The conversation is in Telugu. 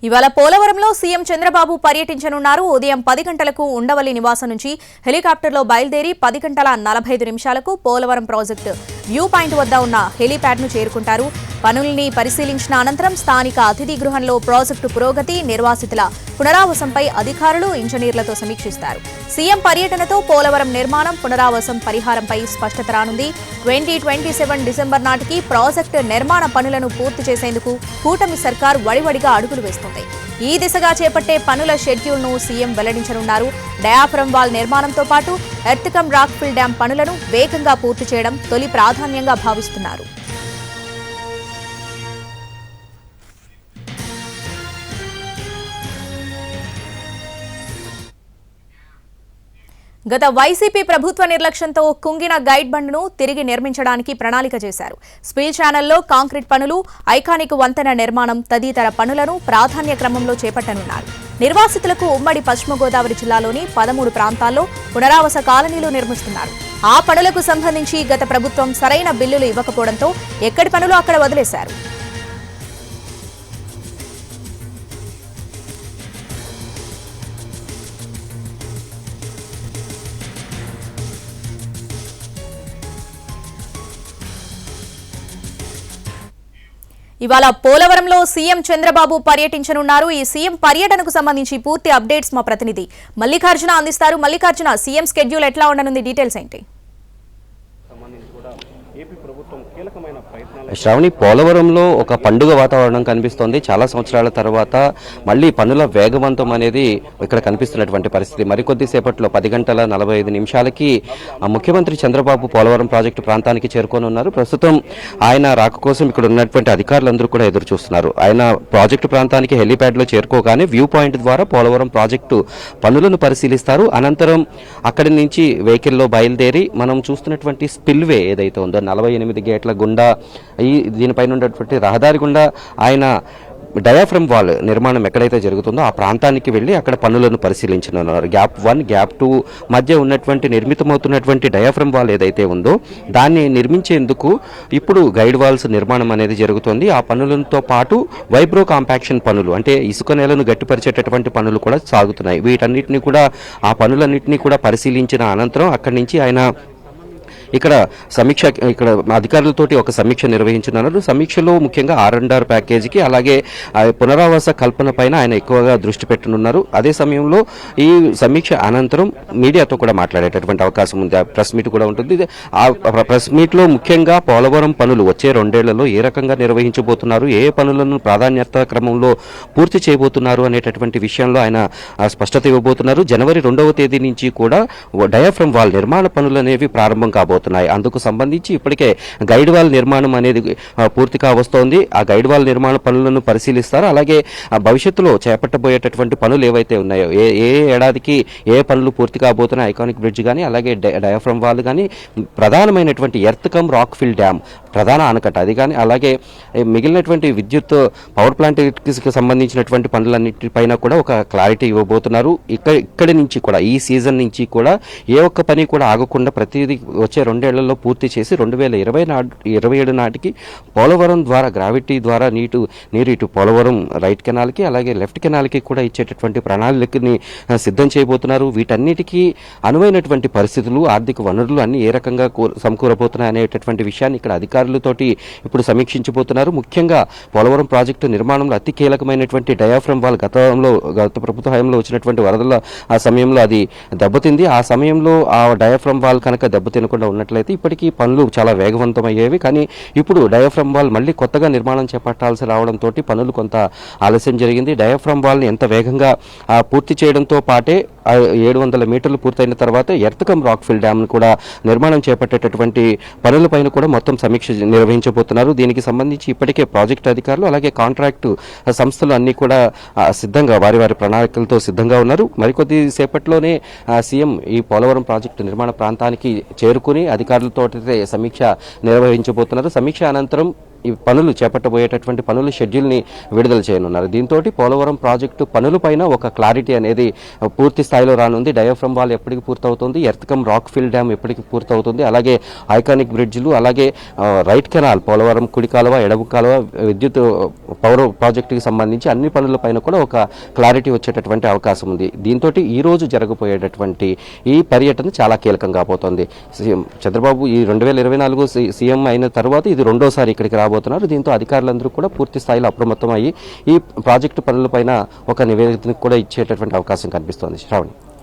ఇవాళ పోలవరంలో సీఎం చంద్రబాబు పర్యటించనున్నారు. ఉదయం 10 గంటలకు ఉండవల్లి నివాసం నుంచి హెలికాప్టర్లో బయలుదేరి 10 గంటల 45 నిమిషాలకు పోలవరం ప్రాజెక్టు వ్యూ పాయింట్ వద్ద ఉన్న హెలీప్యాడ్ను చేరుకుంటారు. పనుల్ని పరిశీలించిన అనంతరం స్థానిక అతిథి గృహంలో ప్రాజెక్టు పురోగతి, నిర్వాసితుల పునరావాసంపై అధికారులు, ఇంజనీర్లతో సమీక్షిస్తారు. సీఎం పర్యటనతో పోలవరం నిర్మాణం, పునరావాసం పరిహారంపై స్పష్టత రానుంది. 2027 డిసెంబర్ నాటికి ప్రాజెక్టు నిర్మాణ పనులను పూర్తి చేసేందుకు కూటమి సర్కార్ వడివడిగా అడుగులు వేస్తుంది. ఈ దిశగా చేపట్టే పనుల షెడ్యూల్ను సీఎం వెల్లడించనున్నారు. డయాఫ్రమ్ వాల్ నిర్మాణంతో పాటు ఎర్త్కమ్ రాక్ఫిల్ డ్యాం పనులను వేగంగా పూర్తి చేయడం తొలి ప్రాధాన్యంగా భావిస్తున్నారు. గత వైసీపీ ప్రభుత్వ నిర్లక్ష్యంతో కుంగిన గైడ్ బండ్ను తిరిగి నిర్మించడానికి ప్రణాళిక చేశారు. స్పిల్ ఛానల్లో కాంక్రీట్ పనులు, ఐకానిక్ వంతెన నిర్మాణం తదితర పనులను ప్రాధాన్య క్రమంలో చేపట్టనున్నారు. నిర్వాసితులకు ఉమ్మడి పశ్చిమ గోదావరి జిల్లాలోని 13 ప్రాంతాల్లో పునరావాస కాలనీలు నిర్మిస్తున్నారు. ఆ పనులకు సంబంధించి గత ప్రభుత్వం సరైన బిల్లులు ఇవ్వకపోవడంతో ఎక్కడి పనులు అక్కడ వదిలేశారు. ఇవాళ పోలవరంలో సీఎం చంద్రబాబు పర్యటించనున్నారు. ఈ సీఎం పర్యటనకు సంబంధించి పూర్తి అప్డేట్స్ మా ప్రతినిధి మల్లికార్జున అందిస్తారు. మల్లికార్జున, సీఎం స్కెడ్యూల్ ఎట్లా ఉండనుంది, డీటెయిల్స్ ఏంటి? శ్రావణి, పోలవరంలో ఒక పండుగ వాతావరణం కనిపిస్తోంది. చాలా సంవత్సరాల తర్వాత మళ్ళీ పనుల వేగవంతం అనేది ఇక్కడ కనిపిస్తున్నటువంటి పరిస్థితి. మరికొద్ది సేపట్లో 10 గంటల 45 నిమిషాలకి ముఖ్యమంత్రి చంద్రబాబు పోలవరం ప్రాజెక్టు ప్రాంతానికి చేరుకొని ఉన్నారు. ప్రస్తుతం ఆయన రాక కోసం ఇక్కడ ఉన్నటువంటి అధికారులందరూ కూడా ఎదురు చూస్తున్నారు. ఆయన ప్రాజెక్టు ప్రాంతానికి హెలీప్యాడ్లో చేరుకోగానే వ్యూ పాయింట్ ద్వారా పోలవరం ప్రాజెక్టు పనులను పరిశీలిస్తారు. అనంతరం అక్కడి నుంచి వెహికల్లో బయలుదేరి మనం చూస్తున్నటువంటి స్పిల్వే ఏదైతే ఉందో 48 గేట్ల గుండా దీనిపైన ఉన్నటువంటి రహదారి గుండా ఆయన డయాఫ్రమ్ వాల్ నిర్మాణం ఎక్కడైతే జరుగుతుందో ఆ ప్రాంతానికి వెళ్ళి అక్కడ పనులను పరిశీలించనున్నారు. గ్యాప్ 1, గ్యాప్ 2 మధ్య ఉన్నటువంటి నిర్మితమవుతున్నటువంటి డయాఫ్రమ్ వాల్ ఏదైతే ఉందో దాన్ని నిర్మించేందుకు ఇప్పుడు గైడ్ వాల్స్ నిర్మాణం అనేది జరుగుతుంది. ఆ పనులతో పాటు వైబ్రో కాంపాక్షన్ పనులు, అంటే ఇసుక నేలను గట్టిపరిచేటటువంటి పనులు కూడా సాగుతున్నాయి. వీటన్నిటిని కూడా, ఆ పనులన్నింటినీ కూడా పరిశీలించిన అనంతరం అక్కడి నుంచి ఆయన ఇక్కడ అధికారులతోటి ఒక సమీక్ష నిర్వహించున్నారు. సమీక్షలో ముఖ్యంగా R&R ప్యాకేజీకి, అలాగే పునరావాస కల్పన పైన ఆయన ఎక్కువగా దృష్టి పెట్టనున్నారు. అదే సమయంలో ఈ సమీక్ష అనంతరం మీడియాతో కూడా మాట్లాడేటటువంటి అవకాశం ఉంది. ప్రెస్ మీట్ కూడా ఉంటుంది. ఆ ప్రెస్ మీట్లో ముఖ్యంగా పోలవరం పనులు వచ్చే 2 ఏళ్లలో ఏ రకంగా నిర్వహించబోతున్నారు, ఏ పనులను ప్రాధాన్యత క్రమంలో పూర్తి చేయబోతున్నారు అనేటటువంటి విషయంలో ఆయన స్పష్టత ఇవ్వబోతున్నారు. జనవరి 2వ తేదీ నుంచి కూడా డయాఫ్రమ్ వాల్ నిర్మాణ పనులు అనేవి ప్రారంభం కాబోతున్నాయి. అందుకు సంబంధించి ఇప్పటికే గైడ్ వాల్ నిర్మాణం అనేది పూర్తిగా వస్తోంది. ఆ గైడ్ వాల్ నిర్మాణ పనులను పరిశీలిస్తారు. అలాగే భవిష్యత్తులో చేపట్టబోయేటటువంటి పనులు ఏవైతే ఉన్నాయో, ఏ ఏడాదికి ఏ పనులు పూర్తి కాబోతున్నాయి, ఐకానిక్ బ్రిడ్జ్ కానీ, అలాగే డయాఫ్రమ్ వాల్ కానీ, ప్రధానమైనటువంటి ఎర్త్కమ్ రాక్ఫిల్ డ్యామ్ ప్రధాన ఆనకట్ట అది కానీ, అలాగే మిగిలినటువంటి విద్యుత్ పవర్ ప్లాంట్కి సంబంధించినటువంటి పనులన్నిటిపైన కూడా ఒక క్లారిటీ ఇవ్వబోతున్నారు. ఇక్కడి నుంచి కూడా, ఈ సీజన్ నుంచి కూడా ఏ ఒక్క పని కూడా ఆగకుండా ప్రతిదీ వచ్చే 2 ఏళ్లలో పూర్తి చేసి 2027 నాటికి పోలవరం ద్వారా గ్రావిటీ ద్వారా నీరు ఇటు పోలవరం రైట్ కెనాల్కి, అలాగే లెఫ్ట్ కెనాల్కి కూడా ఇచ్చేటటువంటి ప్రణాళికని సిద్ధం చేయబోతున్నారు. వీటన్నిటికీ అనువైనటువంటి పరిస్థితులు, ఆర్థిక వనరులు అన్ని ఏ రకంగా సమకూరబోతున్నాయి అనేటటువంటి విషయాన్ని ఇక్కడ అధికారులతోటి ఇప్పుడు సమీక్షించబోతున్నారు. ముఖ్యంగా పోలవరం ప్రాజెక్టు నిర్మాణంలో అతి కీలకమైనటువంటి డయాఫ్రమ్ వాల్ గత ప్రభుత్వ హయాంలో వచ్చినటువంటి వరదల ఆ సమయంలో అది దెబ్బతింది. ఆ సమయంలో ఆ డయాఫ్రమ్ వాల్ కనుక దెబ్బతినకుండా ఉన్నట్లయితే ఇప్పటికీ పనులు చాలా వేగవంతమయ్యేవి. కానీ ఇప్పుడు డయాఫ్రమ్ వాల్ మళ్ళీ కొత్తగా నిర్మాణం చేపట్టాల్సి రావడంతో పనులు కొంత ఆలస్యం జరిగింది. డయాఫ్రమ్ వాల్ని ఎంత వేగంగా పూర్తి చేయడంతో పాటే 700 మీటర్లు పూర్తయిన తర్వాత ఎర్త్కమ్ రాక్ఫిల్ డ్యామ్ కూడా నిర్మాణం చేపట్టేటటువంటి పనులపైన కూడా మొత్తం సమీక్ష నిర్వహించబోతున్నారు. దీనికి సంబంధించి ఇప్పటికే ప్రాజెక్టు అధికారులు, అలాగే కాంట్రాక్టు సంస్థలు అన్ని కూడా సిద్ధంగా వారి ప్రణాళికలతో సిద్ధంగా ఉన్నారు. మరికొద్ది సేపట్లోనే సీఎం ఈ పోలవరం ప్రాజెక్టు నిర్మాణ ప్రాంతానికి చేరుకుని అధికారులతో సమీక్ష నిర్వహించబోతున్నారు. సమీక్ష అనంతరం ఈ పనులు చేపట్టబోయేటటువంటి పనుల షెడ్యూల్ని విడుదల చేయనున్నారు. దీంతో పోలవరం ప్రాజెక్టు పనులపైన ఒక క్లారిటీ అనేది పూర్తి స్థాయిలో రానుంది. డయాఫ్రమ్ వాల్ ఎప్పటికి పూర్తవుతుంది, ఎర్త్కమ్ రాక్ ఫిల్ డ్యామ్ ఎప్పటికి పూర్తవుతుంది, అలాగే ఐకానిక్ బ్రిడ్జ్లు, అలాగే రైట్ కెనాల్, పోలవరం కుడి కాలువ ఎడమ కాలువ, విద్యుత్ పవర్ ప్రాజెక్టుకి సంబంధించి అన్ని పనులపైన కూడా ఒక క్లారిటీ వచ్చేటటువంటి అవకాశం ఉంది. దీంతో ఈ రోజు జరగబోయేటటువంటి ఈ పర్యటన చాలా కీలకం కాబోతోంది. చంద్రబాబు ఈ 2024 సీఎం అయిన తర్వాత ఇది రెండోసారి ఇక్కడికి రాబోతున్నారు. దీంతో అధికారులందరూ కూడా పూర్తి స్థాయిలో అప్రమత్తం అయ్యి ఈ ప్రాజెక్టు పనులపైన ఒక నివేదికను కూడా ఇచ్చేటటువంటి అవకాశం కనిపిస్తోంది. శ్రావణి.